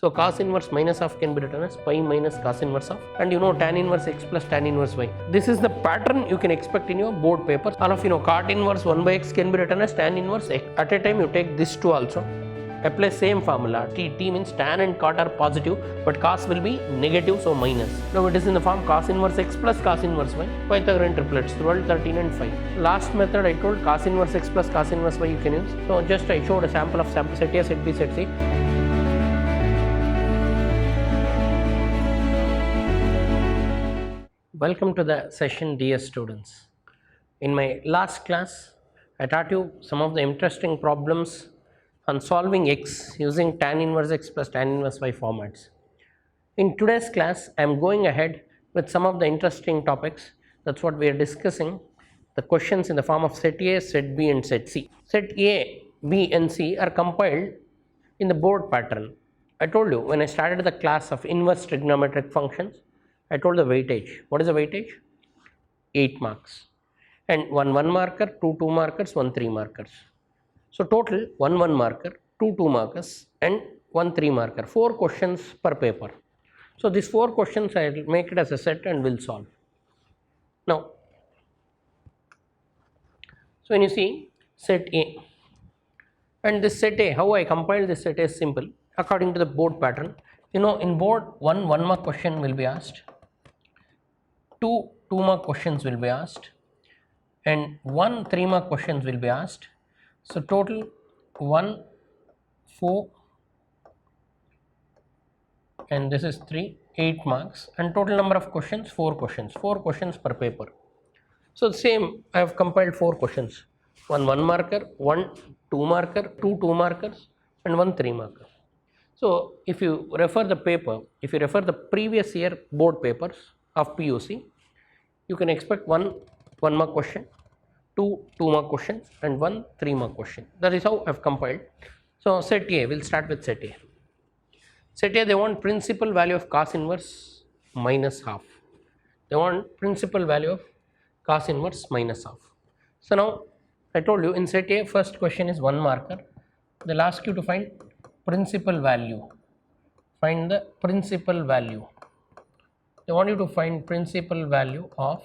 So cos inverse minus half can be written as pi minus cos inverse half, and you know tan inverse x plus tan inverse y. This is the pattern you can expect in your board paper. All of you know cot inverse 1 by x can be written as tan inverse x. At a time you take this two also, apply same formula. T means tan and cot are positive, but cos will be negative, so minus. Now it is in the form cos inverse x plus cos inverse y. Pythagorean triplets 12, 13 and 5. Last method I told cos inverse x plus cos inverse y you can use. So just I showed a sample of sample set A, set B, set C. Welcome to the session, dear students. In my last class, I taught you some of the interesting problems on solving x using tan inverse x plus tan inverse y formats. In today's class, I am going ahead with some of the interesting topics. That's what we are discussing. The questions in the form of set A, set B and set C. Set A, B and C are compiled in the board pattern. I told you when I started the class of inverse trigonometric functions, I told the weightage. What is the weightage? 8 marks. And 1 marker, 2 markers, 1 3 markers. So total 1 marker, 2 markers and 1 3 marker. 4 questions per paper. So these 4 questions I will make it as a set and will solve. Now, so when you see set A, and this set A, how I compile this set A is simple. According to the board pattern, you know in board 1 mark question will be asked, 2 mark questions will be asked, and 1 3 mark questions will be asked. So total 1 4 and this is 3 8 marks, and total number of questions 4 questions per paper. So same I have compiled 4 questions, 1 marker, 1 2 marker, 2 markers and 1 3 marker. So if you refer the paper, if you refer the previous year board papers of PUC, you can expect 1 mark question, 2 mark questions and 1 3 mark question. That is how I have compiled. So set A, we'll start with set A. Set A, they want principal value of cos inverse minus half. They want principal value of cos inverse minus half. So now I told you in set A, first question is 1 marker. They'll ask you to find principal value. Find the principal value. They want you to find principal value of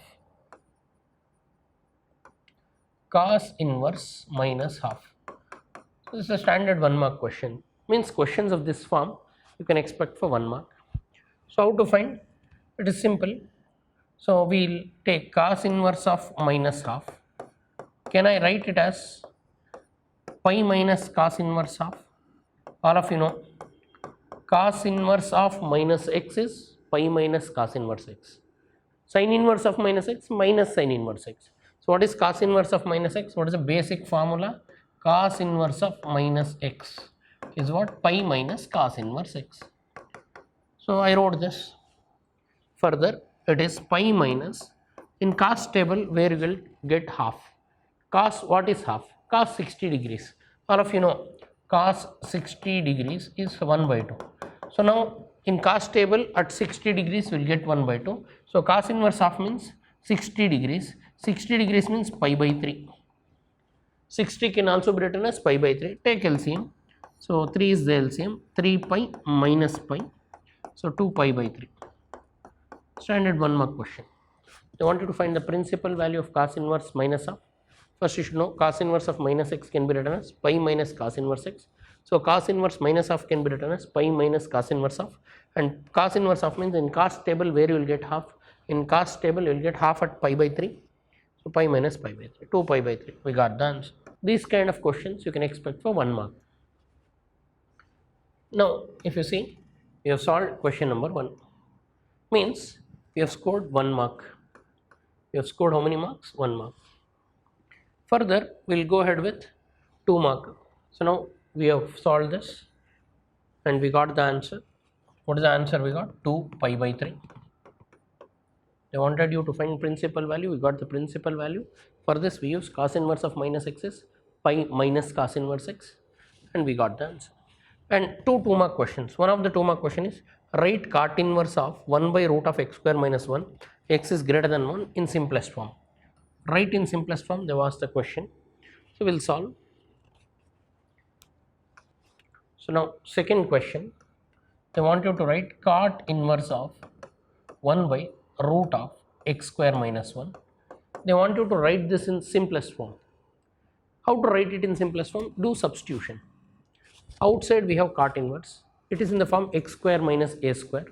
cos inverse minus half. So this is a standard 1 mark question. Means questions of this form you can expect for 1 mark. So how to find? It is simple. So we'll take cos inverse of minus half. Can I write it as pi minus cos inverse half? All of you know cos inverse of minus x is pi minus cos inverse x. Sin inverse of minus x minus sin inverse x. So what is cos inverse of minus x? What is the basic formula? Cos inverse of minus x is what? Pi minus cos inverse x. So I wrote this. Further, it is pi minus, in cos table where you will get half. Cos, what is half? Cos 60 degrees. All of you know cos 60 degrees is 1 by 2. So now in cos table at 60 degrees we will get 1 by 2. So cos inverse half means 60 degrees. 60 degrees means pi by 3. 60 can also be written as pi by 3. Take LCM. So 3 is the LCM. 3 pi minus pi. So 2 pi by 3. Standard 1 mark question. They want you to find the principal value of cos inverse minus half. First you should know cos inverse of minus x can be written as pi minus cos inverse x. So cos inverse minus half can be written as pi minus cos inverse half, and cos inverse half means in cos table where you will get half. In cos table you will get half at pi by 3. So pi minus pi by 3, 2 pi by 3. We got the answer. These kind of questions you can expect for 1 mark. Now if you see, you have solved question number 1. Means you have scored 1 mark. You have scored how many marks? 1 mark. Further, we will go ahead with 2 mark. So now we have solved this and we got the answer. What is the answer we got? 2 pi by 3. They wanted you to find principal value. We got the principal value. For this we use cos inverse of minus x is pi minus cos inverse x, and we got the answer. And 2 mark questions. One of the 2 mark question is write cot inverse of 1 by root of x square minus 1, x is greater than 1 in simplest form. Write in simplest form, they asked the question. So we'll solve. So now second question, they want you to write cot inverse of 1 by root of x square minus 1. They want you to write this in simplest form. How to write it in simplest form? Do substitution. Outside we have cot inverse. It is in the form x square minus a square.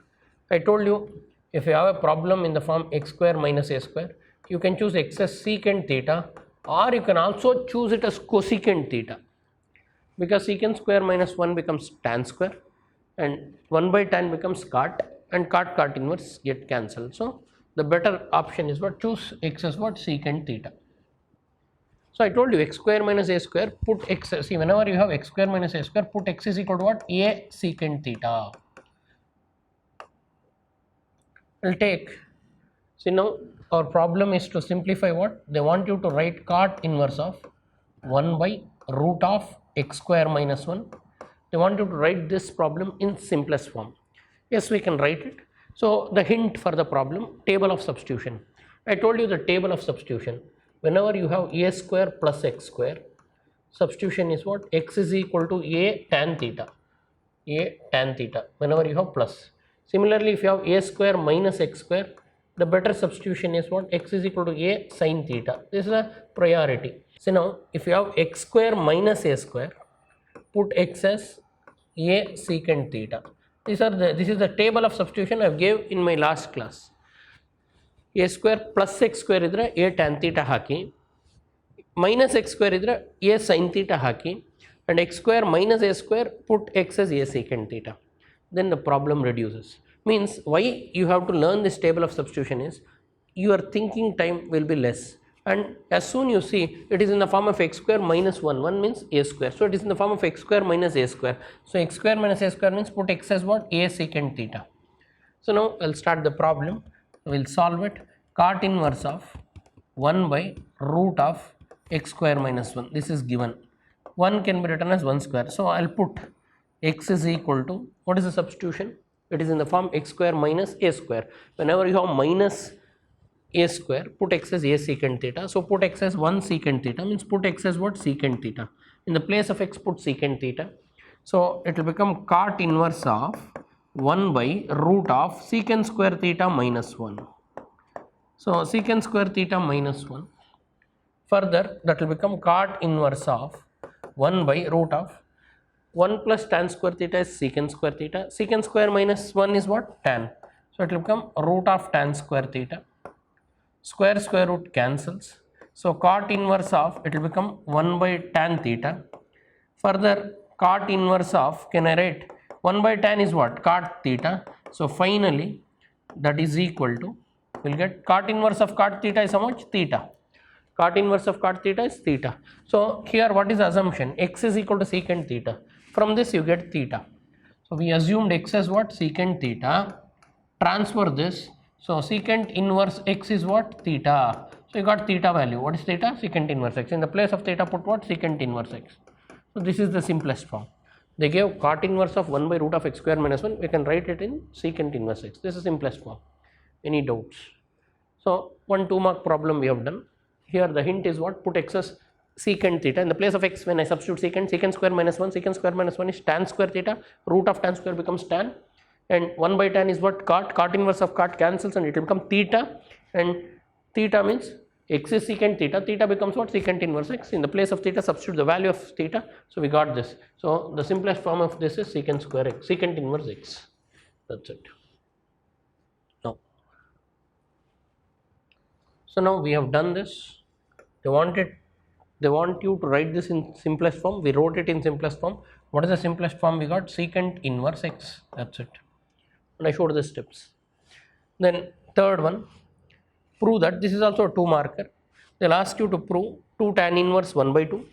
I told you, if you have a problem in the form x square minus a square, you can choose x as secant theta, or you can also choose it as cosecant theta, because secant square minus 1 becomes tan square and 1 by tan becomes cot, and cot inverse get cancelled. So the better option is what? Choose x as what? Secant theta. So I told you x square minus a square, put x, see whenever you have x square minus a square, put x is equal to what? A secant theta. We'll take, see now our problem is to simplify what? They want you to write cot inverse of 1 by root of x square minus 1. They want you to write this problem in simplest form. Yes, we can write it. So the hint for the problem, table of substitution. I told you the table of substitution. Whenever you have a square plus x square, substitution is what? X is equal to a tan theta. A tan theta whenever you have plus. Similarly, if you have a square minus x square, the better substitution is what? X is equal to a sin theta. This is a priority. So now if you have x square minus a square, put x as a secant theta. This is the table of substitution I gave in my last class. A square plus x square idre a tan theta haki, minus x square idre a sin theta haki, and x square minus a square put x as a secant theta. Then the problem reduces. Means why you have to learn this table of substitution is your thinking time will be less, and as soon you see it is in the form of x square minus 1 means a square, so it is in the form of x square minus a square. So x square minus a square means put x as what? A secant theta. So now I'll start the problem. We'll solve it. Cot inverse of 1 by root of x square minus 1. This is given. 1 can be written as 1 square. So I'll put x is equal to, what is the substitution? It is in the form x square minus a square. Whenever you have minus a square, put x as a secant theta. So put x as 1 secant theta, means put x as what? Secant theta. In the place of x, put secant theta. So it will become cot inverse of 1 by root of secant square theta minus 1. So secant square theta minus 1. Further, that will become cot inverse of 1 by root of 1 plus tan square theta is secant square theta. Secant square minus 1 is what? Tan. So it will become root of tan square theta. Square root cancels. So cot inverse of, it will become 1 by tan theta. Further, cot inverse of, can I write 1 by tan is what? Cot theta. So finally that is equal to, we'll get cot inverse of cot theta is how much? Theta. Cot inverse of cot theta is theta. So here what is the assumption? X is equal to secant theta. From this you get theta. So we assumed x as what? Secant theta. Transfer this. So secant inverse x is what? Theta. So you got theta value. What is theta? Secant inverse x. In the place of theta put what? Secant inverse x. So this is the simplest form. They gave cot inverse of 1 by root of x square minus 1. We can write it in secant inverse x. This is the simplest form. Any doubts? So 1 2-mark problem we have done. Here the hint is what? Put x as secant theta. In the place of x, when I substitute secant square minus 1, secant square minus 1 is tan square theta. Root of tan square becomes tan. And 1 by tan is what? Cot inverse of cot cancels and it will become theta. And theta means x is secant theta. Theta becomes what? Secant inverse x. In the place of theta, substitute the value of theta. So we got this. So the simplest form of this is secant square x, secant inverse x. That's it. Now, so now we have done this. They want you to write this in simplest form. We wrote it in simplest form. What is the simplest form we got? Secant inverse x. That's it. And I showed the steps. Then third one, prove that, this is also a 2-marker. They'll ask you to prove 2 tan inverse 1 by 2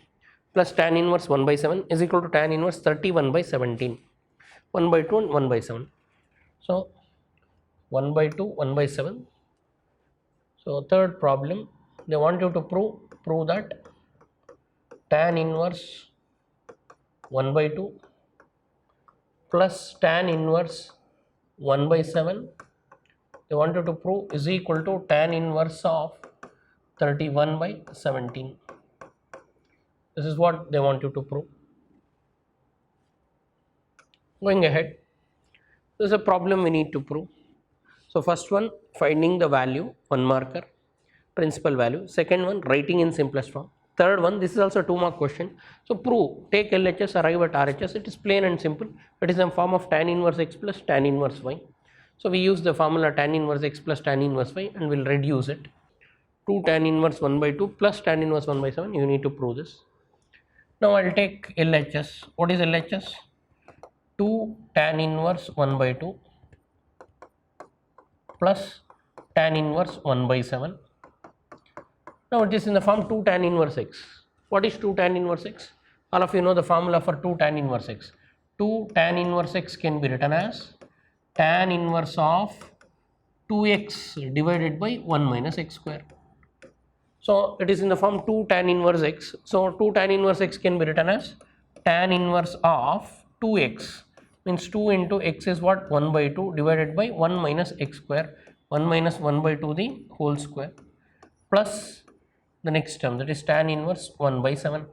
plus tan inverse 1 by 7 is equal to tan inverse 31 by 17. 1 by 2 and 1 by 7. So 1 by 2, 1 by 7. So third problem, they want you to prove that tan inverse 1 by 2 plus tan inverse 1 by 7, they want you to prove is equal to tan inverse of 31 by 17. This is what they want you to prove. Going ahead, This is a problem we need to prove. So first one, finding the value, 1 marker, principal value. Second one, writing in simplest form. Third one, this is also 2 mark question. So prove, take LHS, arrive at RHS. It is plain and simple. It is in form of tan inverse x plus tan inverse y. So we use the formula tan inverse x plus tan inverse y and we'll reduce it. 2 tan inverse 1 by 2 plus tan inverse 1 by 7. You need to prove this. Now I'll take LHS. What is LHS? 2 tan inverse 1 by 2 plus tan inverse 1 by 7. Now it is in the form 2 tan inverse x. What is 2 tan inverse x? All of you know the formula for 2 tan inverse x. 2 tan inverse x can be written as tan inverse of 2x divided by 1 minus x square. So it is in the form 2 tan inverse x. So 2 tan inverse x can be written as tan inverse of 2x, means 2 into x is what? 1 by 2 divided by 1 minus x square, 1 minus 1 by 2 the whole square, plus the next term, that is tan inverse 1 by 7.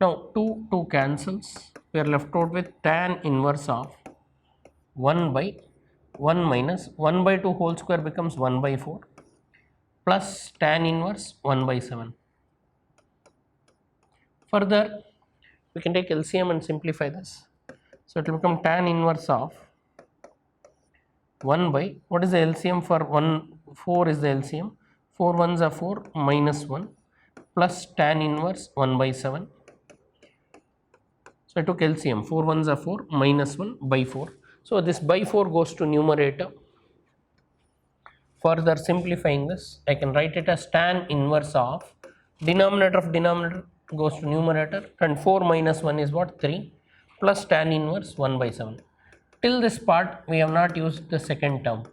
Now 2 cancels, we are left out with tan inverse of 1 by 1 minus 1 by 2 whole square becomes 1 by 4 plus tan inverse 1 by 7. Further, we can take LCM and simplify this. So it will become tan inverse of 1 by, what is the LCM for 1? 4 is the LCM. 4 ones are 4 minus 1 plus tan inverse 1 by 7. So I took LCM, 4 ones are 4 minus 1 by 4. So this by 4 goes to numerator. Further simplifying this, I can write it as tan inverse of denominator of denominator goes to numerator, and 4 minus 1 is what? 3 plus tan inverse 1 by 7. Till this part we have not used the second term.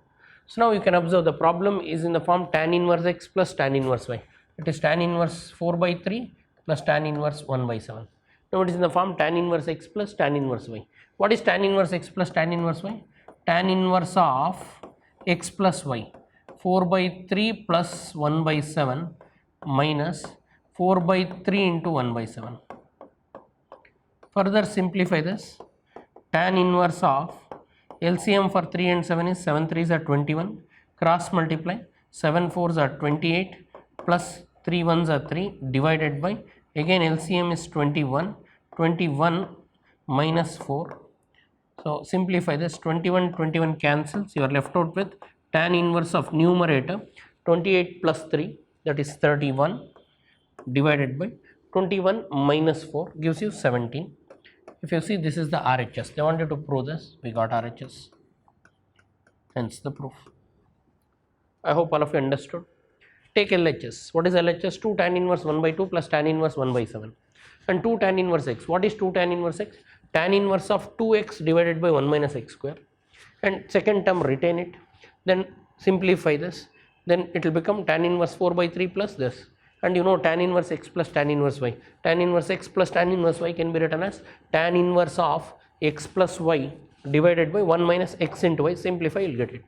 So now you can observe the problem is in the form tan inverse x plus tan inverse y. It is tan inverse 4 by 3 plus tan inverse 1 by 7. Now it is in the form tan inverse x plus tan inverse y. What is tan inverse x plus tan inverse y? Tan inverse of x plus y. 4 by 3 plus 1 by 7 minus 4 by 3 into 1 by 7. Further simplify this, tan inverse of LCM for 3 and 7 is 7 3s are 21, cross multiply 7 4s are 28 plus 3 1s are 3 divided by, again LCM is 21, 21 minus 4. So simplify this, 21 21 cancels, you are left out with tan inverse of numerator 28 plus 3, that is 31 divided by 21 minus 4 gives you 17. If you see, this is the RHS. They wanted to prove this, we got RHS, hence the proof. I hope all of you understood. Take LHS. What is LHS? 2 tan inverse 1 by 2 plus tan inverse 1 by 7 and 2 tan inverse x. What is 2 tan inverse x? Tan inverse of 2x divided by 1 minus x square, and second term retain it, then simplify this, then it will become tan inverse 4 by 3 plus this, and you know tan inverse x plus tan inverse y. Tan inverse x plus tan inverse y can be written as tan inverse of x plus y divided by 1 minus x into y. Simplify, you'll get it.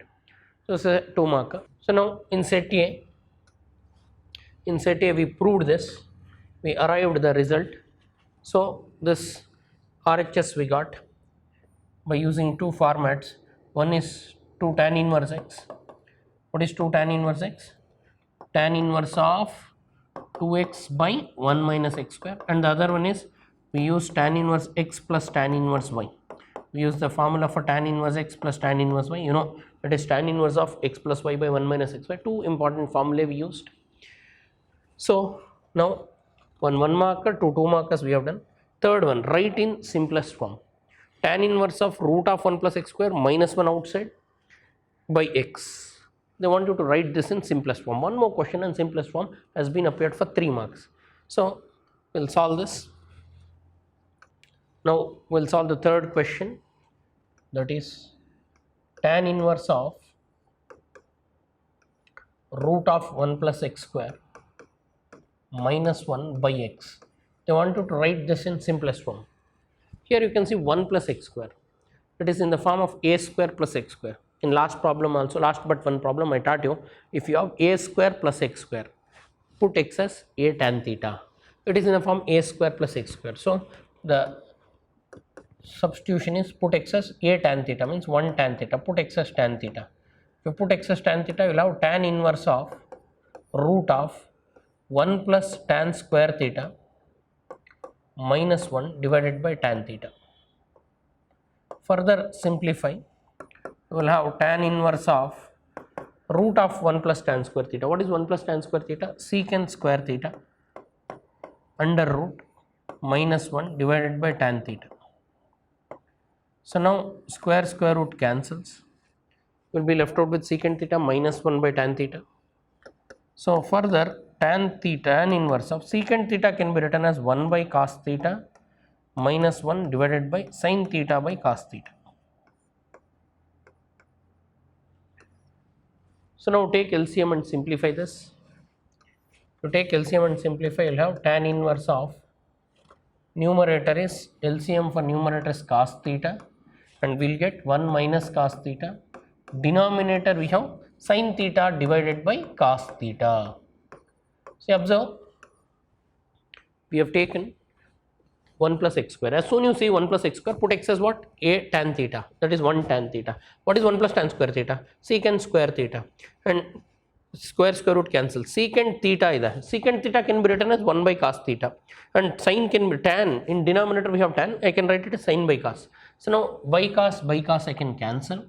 So it's a 2 marker. So now in set A we proved this, we arrived the result. So this RHS we got by using 2 formats. One is 2 tan inverse x. What is 2 tan inverse x? Tan inverse of 2x by 1 minus x square, and the other one is we use tan inverse x plus tan inverse y. We use the formula for tan inverse x plus tan inverse y, you know, that is tan inverse of x plus y by 1 minus x y. 2 important formulae we used. So now 1 marker, 2 markers we have done. Third one, write in simplest form, tan inverse of root of 1 plus x square minus 1 outside by x. They want you to write this in simplest form. One more question in simplest form has been appeared for 3 marks. So we'll solve this. Now we'll solve the third question, that is tan inverse of root of 1 plus x square minus 1 by x. They want you to write this in simplest form. Here you can see 1 plus x square. It is in the form of a square plus x square. In last problem also, last but one problem I taught you, if you have a square plus x square, put x as a tan theta. It is in the form a square plus x square. So the substitution is put x as a tan theta, means 1 tan theta, put x as tan theta. If you put x as tan theta, you will have tan inverse of root of 1 plus tan square theta minus 1 divided by tan theta. Further simplify, you will have tan inverse of root of 1 plus tan square theta. What is 1 plus tan square theta? Secant square theta under root minus 1 divided by tan theta. So now square root cancels, will be left out with secant theta minus 1 by tan theta. So further tan inverse of secant theta can be written as 1 by cos theta minus 1 divided by sin theta by cos theta. So now take LCM and simplify this. To take LCM and simplify, you will have tan inverse of numerator is LCM for numerator is cos theta, and we will get 1 minus cos theta. Denominator we have sin theta divided by cos theta. So observe, we have taken 1 plus x square. As soon as you see 1 plus x square, put x as what? A tan theta, that is 1 tan theta. What is 1 plus tan square theta? Secant square theta, and square root cancel. Secant theta is that. Secant theta can be written as 1 by cos theta, and sin can be tan. In denominator we have tan, I can write it as sin by cos. So now by cos I can cancel.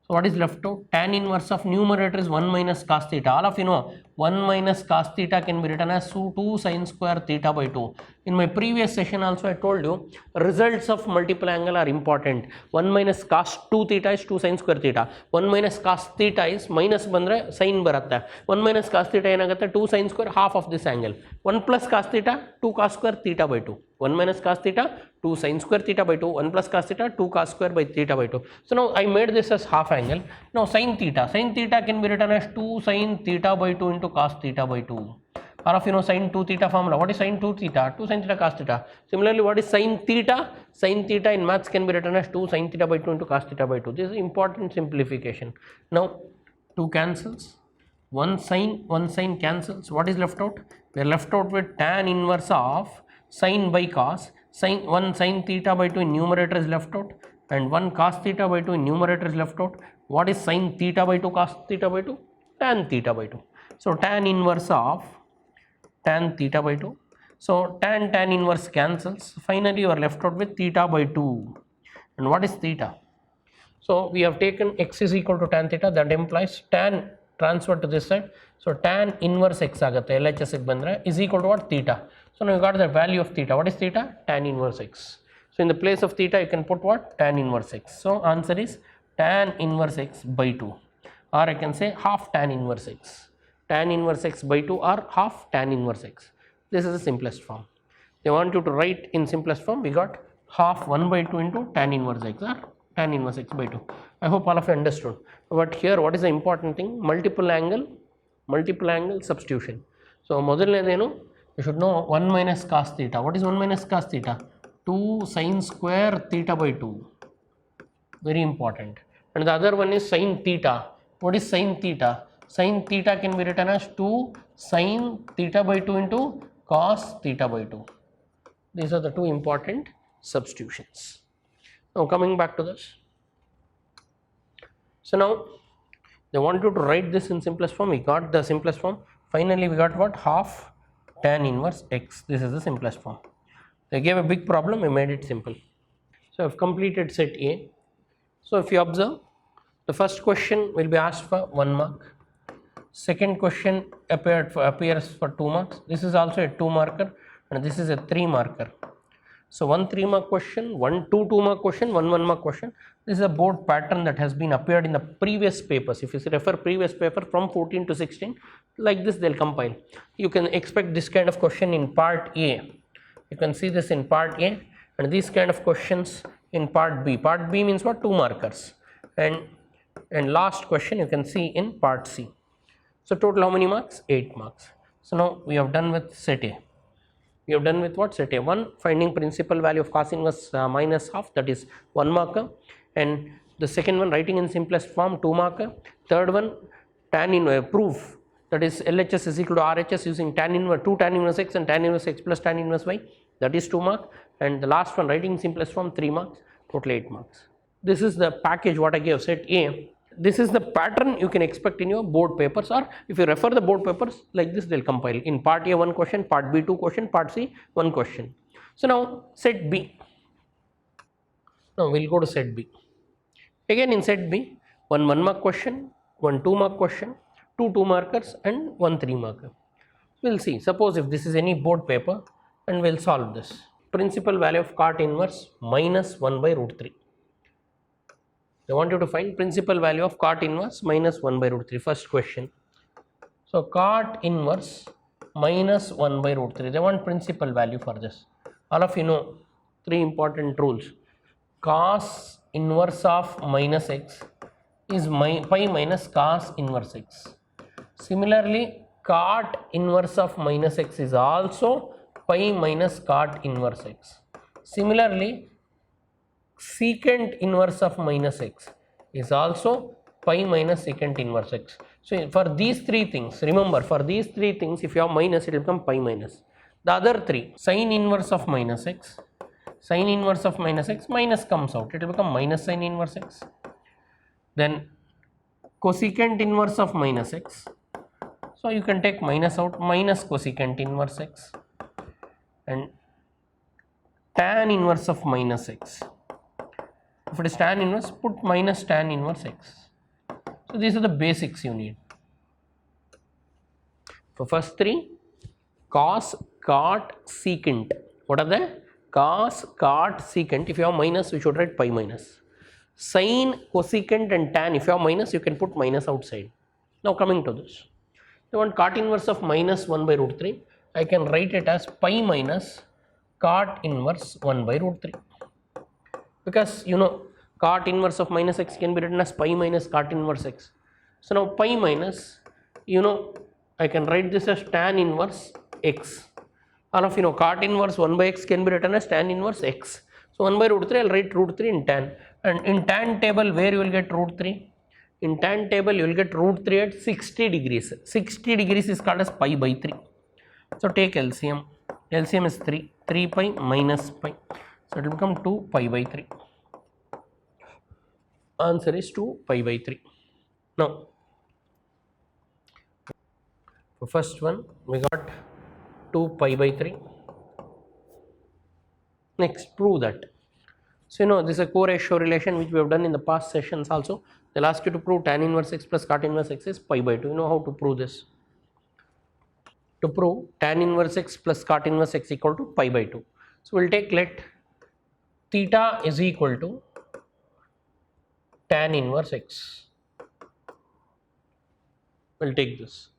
So what is left out? Tan inverse of numerator is 1 minus cos theta. All of you know 1 minus cos theta can be written as 2 sin square theta by 2. In my previous session also I told you results of multiple angle are important. 1 minus cos 2 theta is 2 sin square theta. 1 minus cos theta is minus bandre sin baratta. 1 minus cos theta enagutte 2 sin square half of this angle. 1 plus cos theta 2 cos square theta by 2. 1 minus cos theta 2 sin square theta by 2, 1 plus cos theta 2 cos square by theta by 2. So now I made this as half angle. Now sin theta can be written as 2 sin theta by 2 into cos theta by 2. All of you know sin 2 theta formula. What is sin 2 theta? 2 sin theta cos theta. Similarly, what is sin theta? Sin theta in maths can be written as 2 sin theta by 2 into cos theta by 2. This is important simplification. Now 2 cancels, 1 sin cancels. What is left out? We are left out with tan inverse of sin by cos. 1 sin theta by 2 in numerator is left out, and 1 cos theta by 2 in numerator is left out. What is sin theta by 2 cos theta by 2? Tan theta by 2. So tan inverse of tan theta by 2. So tan inverse cancels. Finally you are left out with theta by 2. And what is theta? So we have taken x is equal to tan theta, that implies tan transfer to this side. So tan inverse x agutte LHS ಗೆ ಬಂದ್ರೆ is equal to what? Theta. So now you got the value of theta. What is theta? Tan inverse x. So in the place of theta you can put what? Tan inverse x. So answer is tan inverse x by 2, or I can say half tan inverse x. Tan inverse x by 2 or half tan inverse x. This is the simplest form. They want you to write in simplest form. We got half 1 by 2 into tan inverse x, or tan inverse x by 2. I hope all of you understood. But here what is the important thing? Multiple angle substitution. So ಮೊದಲನೇದೇನು, you should know 1 minus cos theta. What is 1 minus cos theta? 2 sin square theta by 2. Very important. And the other one is sin theta. What is sin theta? Sin theta can be written as 2 sin theta by 2 into cos theta by 2. These are the two important substitutions. Now coming back to this. So now they want you to write this in simplest form. We got the simplest form. Finally we got what? Half tan inverse x. This is the simplest form. They gave a big problem, we made it simple. So I've completed set A. So if you observe, the first question will be asked for 1 mark. Second question appears for 2 marks. This is also a 2 marker, and this is a 3 marker. So 1 3 mark question, 1 2 mark question, 1 1 mark question. This is a board pattern that has been appeared in the previous papers. If you refer previous paper from 14 to 16, like this they'll compile. You can expect this kind of question in part A. You can see this in part A, and these kind of questions in part B. Part B means what? 2 markers. And last question you can see in part C. So total how many marks? 8 marks. So now we have done with set A. We have done with what? Set A. 1, finding principal value of cos inverse minus half, that is 1 marker. And the second one, writing in simplest form, 2 marker. Third one, tan inverse proof, that is LHS is equal to RHS using tan inverse 2 tan inverse x and tan inverse x plus tan inverse y, that is 2 mark. And the last one, writing in simplest form, 3 marks. total 8 marks. This is the package what I gave, set A. This is the pattern you can expect in your board papers, or if you refer the board papers like this, they'll compile in part A 1 question, part B 2 question, part C 1 question. So now set B. Now we'll go to set B. Again in set B, one 1 mark question, one 2 mark question, two 2 markers and one 3 marker. We'll see. Suppose if this is any board paper, and we'll solve this. Principal value of cot inverse minus 1 by root 3. They want you to find principal value of cot inverse minus 1 by root 3. First question. So cot inverse minus 1 by root 3. They want principal value for this. All of you know 3 important rules. Cos inverse of minus x is pi minus cos inverse x. Similarly, cot inverse of minus x is also pi minus cot inverse x. Similarly, secant inverse of minus x is also pi minus secant inverse x. So for these 3 things, remember, for these 3 things, if you have minus, it will become pi minus. The other 3, sin inverse of minus x, sin inverse of minus x, minus comes out, it will become minus sin inverse x. Then cosecant inverse of minus x, so you can take minus out, minus cosecant inverse x. And tan inverse of minus x, if it is tan inverse, put minus tan inverse x. So these are the basics you need. For first 3, cos, cot, secant. What are they? Cos, cot, secant. If you have minus, we should write pi minus. Sin, cosecant and tan. If you have minus, you can put minus outside. Now coming to this, they want cot inverse of minus 1 by root 3. I can write it as pi minus cot inverse 1 by root 3, because you know cot inverse of minus x can be written as pi minus cot inverse x. So now pi minus, you know, I can write this as tan inverse x. All of you know cot inverse 1 by x can be written as tan inverse x. So 1 by root 3, I will write root 3 in tan. And in tan table, where you will get root 3? In tan table, you will get root 3 at 60 degrees. 60 degrees is called as pi by 3. So take LCM. LCM is 3. 3 pi minus pi. So it will become 2 pi by 3. Answer is 2 pi by 3. Now, for first one, we got 2 pi by 3. Next, prove that. So, you know, this is a co-ratio relation which we have done in the past sessions also. They'll ask you to prove tan inverse x plus cot inverse x is pi by 2. You know how to prove this. To prove tan inverse x plus cot inverse x equal to pi by 2. So, we will take, let theta is equal to tan inverse x. We will take this.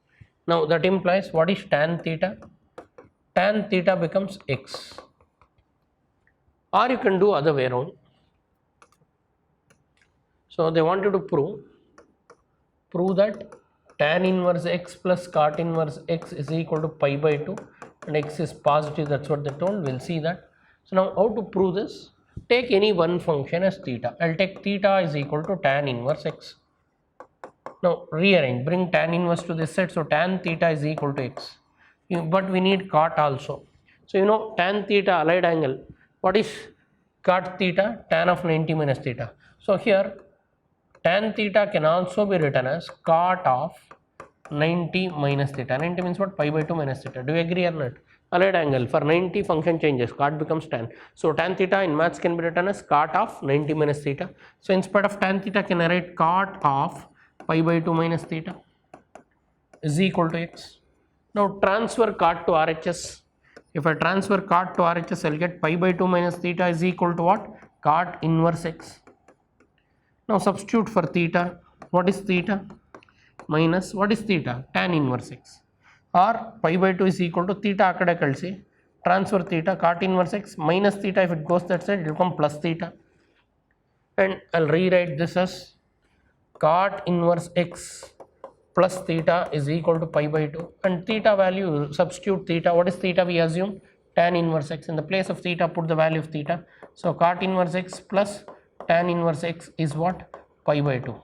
Now, that implies what is tan theta? Tan theta becomes x. Or you can do other way around. So, they want you to prove that tan inverse x plus cot inverse x is equal to pi by 2 and x is positive, that is what they told. We will see that. So, now how to prove this? Take any one function as theta. I will take theta is equal to tan inverse x. Now rearrange, bring tan inverse to this side. So tan theta is equal to x. But we need cot also. So you know tan theta allied angle. What is cot theta? Tan of 90 minus theta. So here tan theta can also be written as cot of 90 minus theta. 90 means what? Pi by 2 minus theta. Do you agree or not? Allied angle for 90 function changes, cot becomes tan. So tan theta in maths can be written as cot of 90 minus theta. So instead of tan theta, can I write cot of pi by 2 minus theta is equal to x. Now transfer cot to RHS. If I transfer cot to RHS, I will get pi by 2 minus theta is equal to what? Cot inverse x. Now substitute for theta. What is theta? Minus, what is theta? Tan inverse x. Or pi by 2 is equal to theta akkada kalsi. Transfer theta, cot inverse x minus theta, if it goes that side, it will become plus theta. And I will rewrite this as cot inverse x plus theta is equal to pi by 2. And theta value, substitute theta. What is theta we assume? Tan inverse x. In the place of theta, put the value of theta. So cot inverse x plus tan inverse x is what? Pi by 2.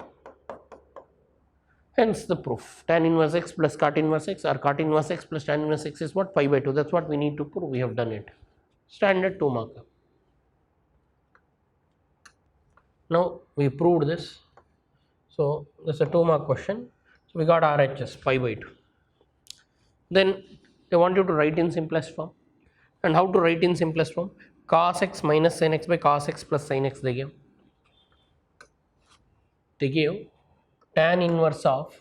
Hence the proof. Tan inverse x plus cot inverse x, or cot inverse x plus tan inverse x is what? Pi by 2. That's what we need to prove. We have done it. Standard 2 marker. Now we proved this. So this is a 2 mark question. So we got RHS pi by 2. Then they want you to write in simplest form. And how to write in simplest form? Cos x minus sin x by cos x plus sin x they give. They give tan inverse of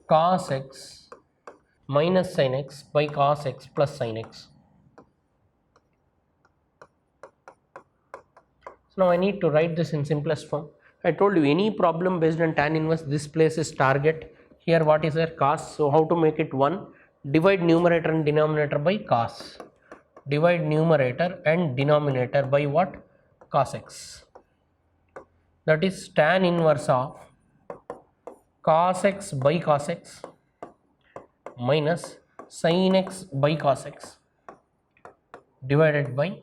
cos x minus sin x by cos x plus sin x. So now I need to write this in simplest form. I told you any problem based on tan inverse, this place is target. Here what is there? Cos. So how to make it 1? Divide numerator and denominator by cos. Divide numerator and denominator by what? Cos x. That is tan inverse of cos x by cos x minus sin x by cos x divided by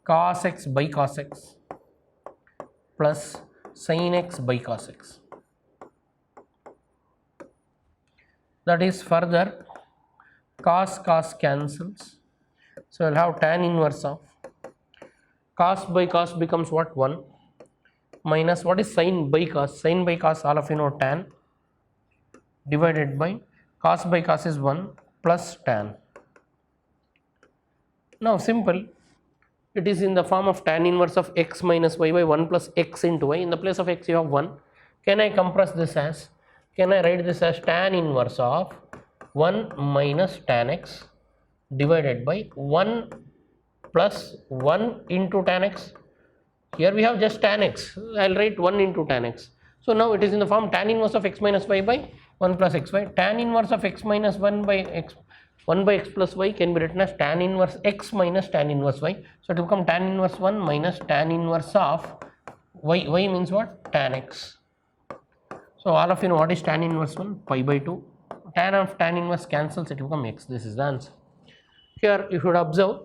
cos x by cos x plus sin x by cos x. That is further cos cancels. So we will have tan inverse of cos by cos becomes what? 1 minus what is sin by cos? Sin by cos all of you know tan divided by cos by cos is 1 plus tan. Now simple, it is in the form of tan inverse of x minus y by 1 plus x into y. In the place of x you have 1. Can I compress this as, can I write this as tan inverse of 1 minus tan x divided by 1 plus 1 into tan x. Here we have just tan x, I will write 1 into tan x. So now it is in the form tan inverse of x minus y by 1 plus xy. Tan inverse of x minus 1 by x plus y can be written as tan inverse x minus tan inverse y. So it will become tan inverse 1 minus tan inverse of y. Y means what? Tan x. So all of you know what is tan inverse 1? Pi by 2. Tan of tan inverse cancels, it will become x. This is the answer. Here you should observe,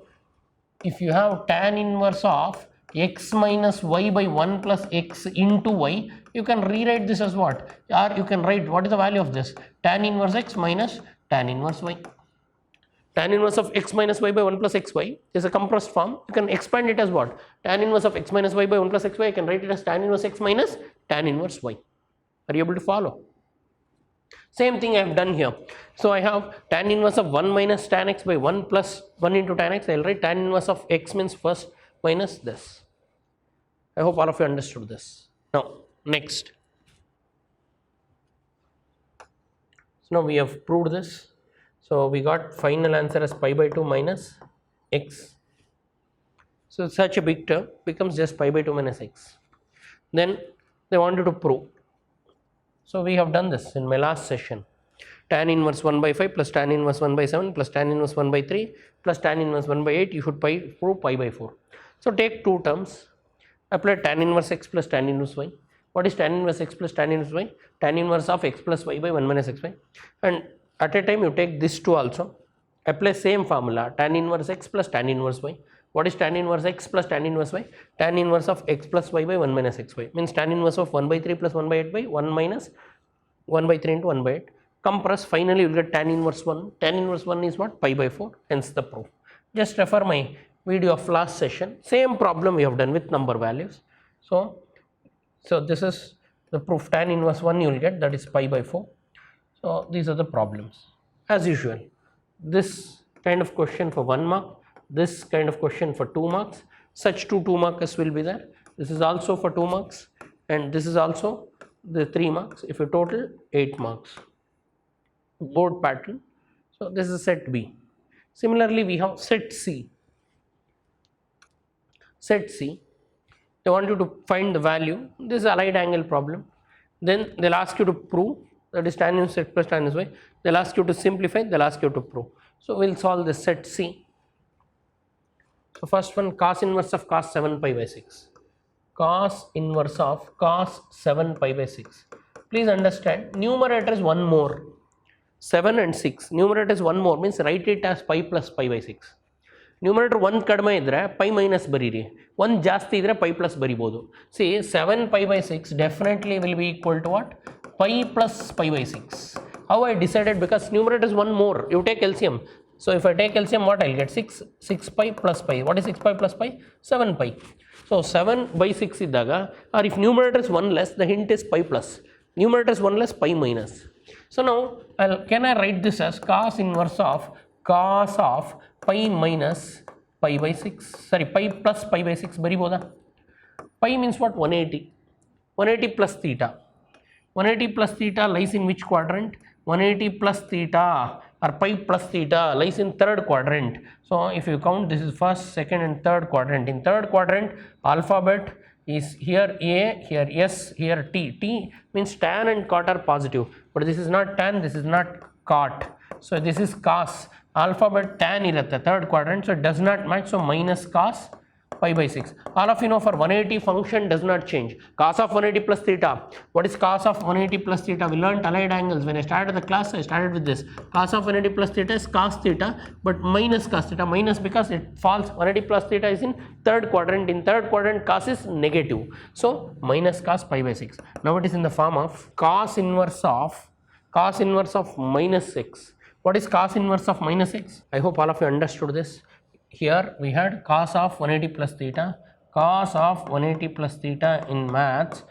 if you have tan inverse of x minus y by 1 plus x into y, you can rewrite this as what? Or you can write what is the value of this? Tan inverse x minus tan inverse y. Tan inverse of x minus y by 1 plus xy is a compressed form. You can expand it as what? Tan inverse of x minus y by 1 plus xy, I can write it as tan inverse x minus tan inverse y. Are you able to follow? Same thing I have done here. So I have tan inverse of 1 minus tan x by 1 plus 1 into tan x. I will write tan inverse of x means first minus this. I hope all of you understood this. Now next. So now we have proved this. So we got final answer as pi by 2 minus x. So such a big term becomes just pi by 2 minus x. Then they want you to prove. So we have done this in my last session. Tan inverse 1 by 5 plus tan inverse 1 by 7 plus tan inverse 1 by 3 plus tan inverse 1 by 8, you should prove pi by 4. So take two terms, apply tan inverse x plus tan inverse y. What is tan inverse x plus tan inverse y? Tan inverse of x plus y by 1 minus xy. And at a time you take this two also, apply same formula, tan inverse x plus tan inverse y. What is tan inverse x plus tan inverse y? Tan inverse of x plus y by 1 minus xy, means tan inverse of 1 by 3 plus 1 by 8 by 1 minus 1 by 3 into 1 by 8. Compress, finally you will get tan inverse 1. Tan inverse 1 is what? Pi by 4, hence the proof. Just refer my video of last session. Same problem we have done with number values. So this is the proof. Tan inverse 1 you will get, that is pi by 4. So these are the problems. As usual, this kind of question for 1 mark, this kind of question for 2 marks, such 2 markers will be there. This is also for 2 marks and this is also the 3 marks. If you total 8 marks. Board pattern. So this is set B. Similarly we have set C. Set C, they want you to find the value. This is a right angle problem. Then they'll ask you to prove, that is tan inverse x plus tan inverse y. They'll ask you to simplify, they'll ask you to prove. So we'll solve this set C. So first one, cos inverse of cos 7 pi by 6. Cos inverse of cos 7 pi by 6. Please understand, numerator is one more. 7 and 6. Numerator is one more, means write it as pi plus pi by 6. Numerator 1 kadme idre pi minus bariri. 1 ಜಾಸ್ತಿ idre pi plus ಬರಿಬಹುದು. See, 7 pi by 6 definitely will be equal to what? Pi plus pi by 6. How I decided? Because numerator is one more. You take LCM. So if I take LCM, what I'll get? 6 pi plus pi. What is 6 pi plus pi? 7 pi. So 7 by 6 iddaga, or if numerator is 1 less, the hint is pi plus. Numerator is 1 less, pi minus. So now can I write this as cos inverse of pi minus pi by 6, sorry, pi plus pi by 6 bariboda. Pi means what? 180. 180 plus theta. 180 plus theta lies in which quadrant? 180 plus theta or pi plus theta lies in third quadrant. So if you count, this is first, second and third quadrant. In third quadrant, alphabet is here A, here S, here T. T means tan and cot are positive, but this is not tan, this is not cot. So this is cos. Alphabet tan irutte third quadrant, so it does not match, so minus cos pi by 6. All of you know for 180 function does not change. Cos of 180 plus theta. What is cos of 180 plus theta? We learned allied angles. When I started the class, I started with this. Cos of 180 plus theta is cos theta, but minus cos theta. Minus because it falls. 180 plus theta is in third quadrant. In third quadrant, cos is negative. So minus cos pi by 6. Now it is in the form of cos inverse of minus 6. What is cos inverse of minus 6? I hope all of you understood this. Here we had cos of 180 plus theta, cos of 180 plus theta in maths.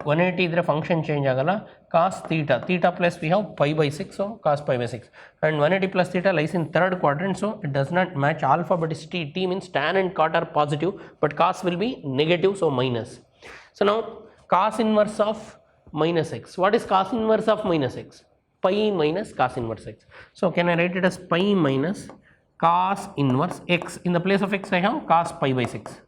180 idre function change agala, cos theta, theta plus we have pi by 6, so cos pi by 6, and 180 plus theta lies in third quadrant, so it does not match. Alphabet is T. T means tan and cot are positive, but cos will be negative, so minus. So now cos inverse of minus x. What is cos inverse of minus x? Pi minus cos inverse x. So can I write it as pi minus cos inverse x? In the place of x I have cos pi by 6.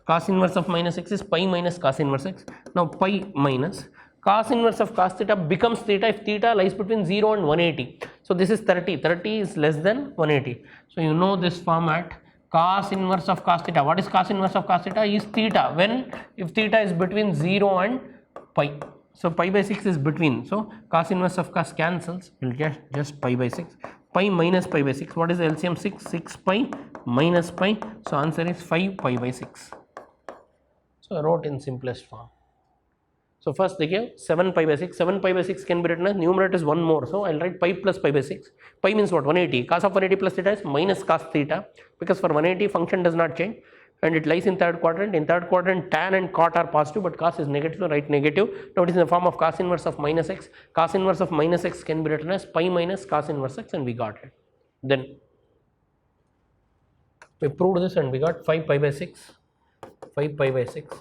Cos inverse of minus x is pi minus cos inverse x. Now pi minus cos inverse of cos theta becomes theta if theta lies between 0 and 180. So this is 30. 30 is less than 180. So you know this format. Cos inverse of cos theta. What is cos inverse of cos theta? Is theta when if theta is between 0 and pi. So pi by 6 is between. So cos inverse of cos cancels. We'll get just pi by 6. Pi minus pi by 6. What is the LCM? 6. 6 pi minus pi. So answer is 5 pi by 6. So I wrote in simplest form. So first they gave 7 pi by 6. 7 pi by 6 can be written as numerator is 1 more. So I'll write pi plus pi by 6. Pi means what? 180. Cos of 180 plus theta is minus cos theta, because for 180 function does not change and it lies in third quadrant. In third quadrant, tan and cot are positive, but cos is negative, so write negative. Now it is in the form of cos inverse of minus x. Cos inverse of minus x can be written as pi minus cos inverse x, and we got it. Then we proved this and we got 5 pi by 6. 5 pi by 6.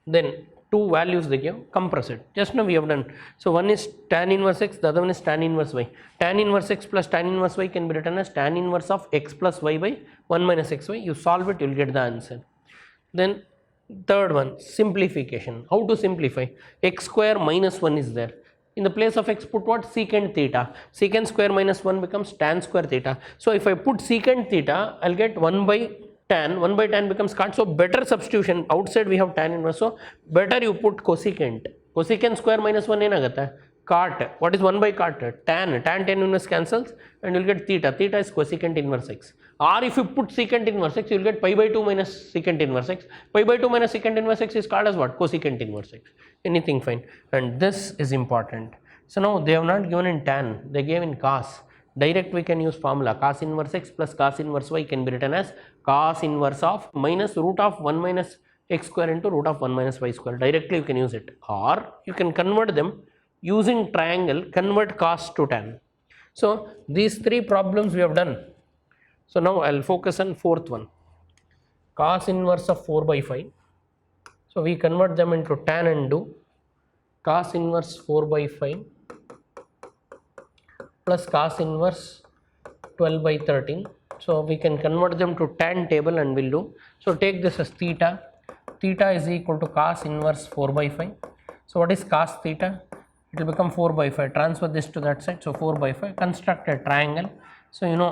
Then two values they give, compress it. Just now we have done. So one is tan inverse x, the other one is tan inverse y. Tan inverse x plus tan inverse y can be written as tan inverse of x plus y by 1 minus xy. You solve it, you will get the answer. Then third one, simplification. How to simplify? X square minus 1 is there. In the place of x, put what? Secant theta. Secant square minus 1 becomes tan square theta. So if I put secant theta, I'll get 1 by tan. 1 by tan becomes cot. So better substitution. Outside we have tan inverse. So better you put cosecant. Cosecant square minus 1 ಏನಾಗುತ್ತೆ? Cot. What is 1 by cot? Tan. Tan inverse cancels and you'll get theta. Theta is cosecant inverse x. Or if you put secant inverse x, you'll get pi by 2 minus secant inverse x. Pi by 2 minus secant inverse x is called as what? Cosecant inverse x. Anything fine. And this is important. So now they have not given in tan. They gave in cos. Direct we can use formula. Cos inverse x plus cos inverse y can be written as cos inverse of minus root of 1 minus x square into root of 1 minus y square. Directly you can use it. Or you can convert them using triangle, convert cos to tan. So these three problems we have done. So now I will focus on fourth one. Cos inverse of 4 by 5. So we convert them into tan and do cos inverse 4 by 5 plus cos inverse 12 by 13. So we can convert them to tan table and we'll do. So take this as theta. Theta is equal to cos inverse 4 by 5. So what is cos theta? It will become 4 by 5. Transfer this to that side. So 4 by 5. Construct a triangle. So you know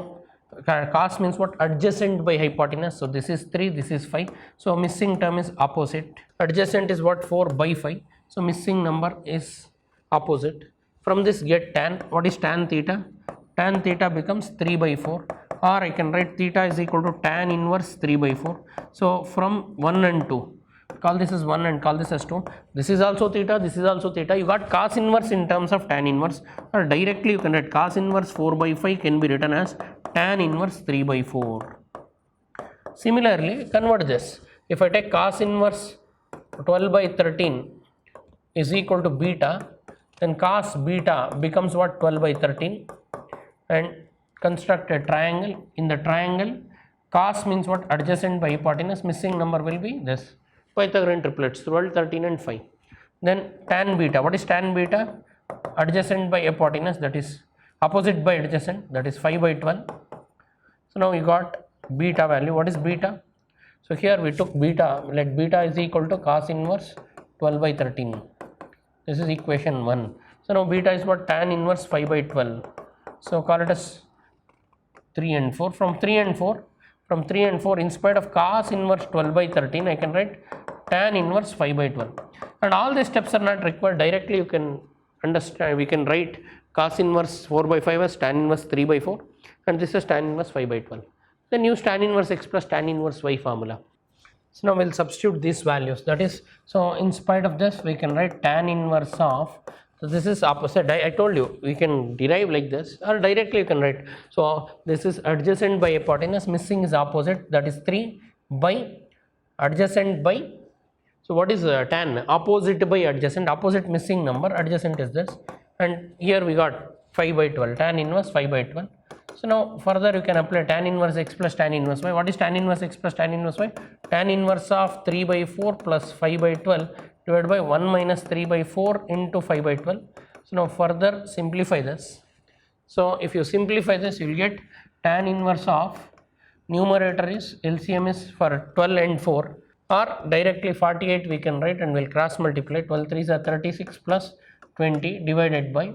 cos means what? Adjacent by hypotenuse. So this is 3, this is 5. So missing term is opposite. Adjacent is what? 4 by 5. So missing number is opposite. From this get tan. What is tan theta? Tan theta becomes 3 by 4. Or I can write theta is equal to tan inverse 3 by 4. So from 1 and 2. Call this as 1 and call this as 2. This is also theta, this is also theta. You got cos inverse in terms of tan inverse, or directly you can write cos inverse 4 by 5 can be written as tan inverse 3 by 4. Similarly, convert this. If I take cos inverse 12 by 13 is equal to beta, then cos beta becomes what? 12 by 13, and construct a triangle. In the triangle, cos means what? Adjacent by hypotenuse. Missing number will be this. Pythagorean triplets 12, 13 and 5. Then tan beta. What is tan beta? Adjacent by hypotenuse, that is opposite by adjacent, that is 5 by 12. So now you got beta value. What is beta? So here we took beta. Let beta is equal to cos inverse 12 by 13. This is equation 1. So now beta is what? Tan inverse 5 by 12. So call it as 3 and 4. From 3 and 4, in spite of cos inverse 12 by 13, I can write tan inverse 5 by 12. And all these steps are not required. Directly you can understand, we can write cos inverse 4 by 5 as tan inverse 3 by 4, and this is tan inverse 5 by 12. Then use tan inverse x plus tan inverse y formula. So now we'll substitute these values. That is, so in spite of this, we can write tan inverse of, so this is opposite. I told you we can derive like this, or directly you can write. So this is adjacent by hypotenuse, missing is opposite, that is 3 by adjacent by. So what is tan? Opposite by adjacent. Opposite missing number, adjacent is this, and here we got 5 by 12, tan inverse 5 by 12. So now further you can apply tan inverse x plus tan inverse y. What is tan inverse x plus tan inverse y? Tan inverse of 3 by 4 plus 5 by 12 divided by 1 minus 3 by 4 into 5 by 12. So now further simplify this. So if you simplify this, you will get tan inverse of, numerator is, LCM is for 12 and 4, or directly 48 we can write, and we'll cross multiply. 12 3s are 36 plus 20 divided by,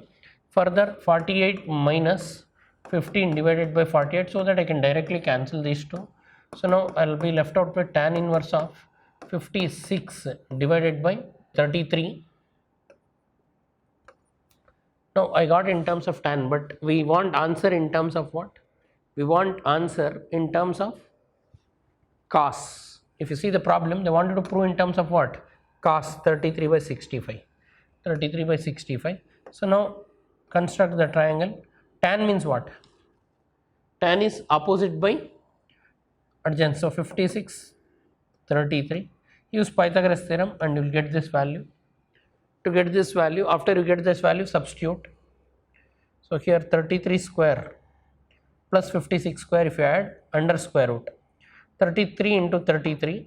further 48 minus 15 divided by 48, so that I can directly cancel these two. So now I will be left out with tan inverse of 56 divided by 33. Now I got in terms of tan, but we want answer in terms of what? We want answer in terms of cos. If you see the problem, they wanted to prove in terms of what? Cos 33 by 65. 33 by 65. So now construct the triangle. Tan means what? Tan is opposite by adjacent. So 56, 33. Use Pythagoras theorem and you will get this value. To get this value, after you get this value, substitute. So here 33 square plus 56 square, if you add, under square root. 33 into 33.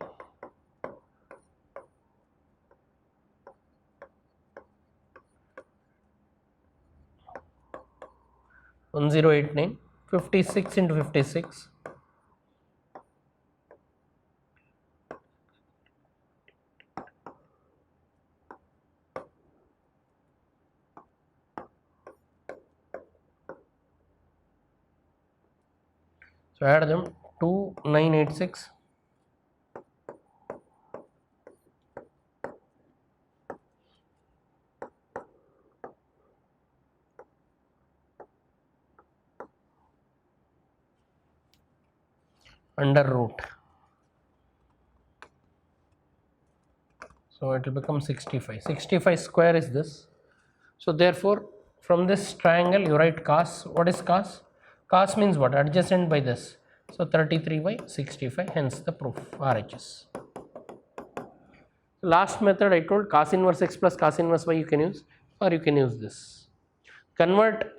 1089. 56 into 56. So add them, 2986. Under root. So it will become 65. 65 square is this. So therefore, from this triangle you write cos. What is cos? Cos means what? Adjacent by this. So 33 by 65, hence the proof, RHS. Last method I told, cos inverse x plus cos inverse y you can use, or you can use this. Convert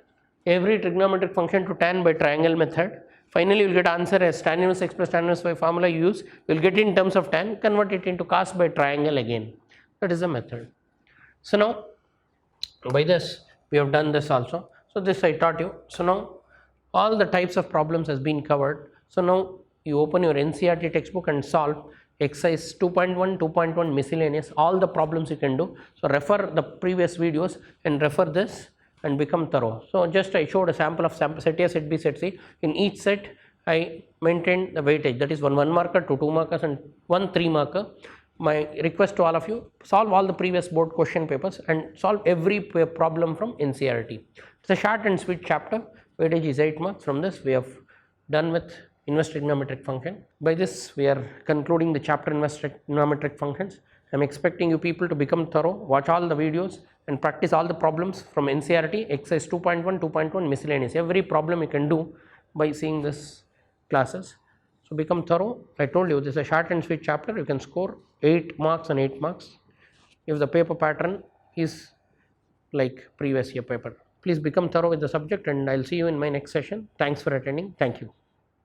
every trigonometric function to tan by triangle method. Finally you will get answer as tan inverse x plus tan inverse y formula you use. You will get it in terms of tan, convert it into cos by triangle again. That is the method. So now by this we have done this also. So this I taught you. So now all the types of problems has been covered. So now you open your NCERT textbook and solve exercise 2.1, 2.1 miscellaneous, all the problems you can do. So refer the previous videos and refer this and become thorough. So just I showed a sample of set A, set B, set C. In each set I maintained the weightage, that is one marker, two markers and one 3 marker. My request to all of you, solve all the previous board question papers and solve every problem from NCERT. It's a short and sweet chapter. Weightage is 8 marks. From this we have done with inverse trigonometric function. By this we are concluding the chapter inverse trigonometric functions. I am expecting you people to become thorough, watch all the videos and practice all the problems from NCERT, exercise 2.1, 2.1 miscellaneous. Every problem you can do by seeing this classes. So become thorough. I told you this is a short and sweet chapter. You can score 8 marks and 8 marks if the paper pattern is like previous year paper. Please become thorough with the subject, and I'll see you in my next session. Thanks for attending. Thank you.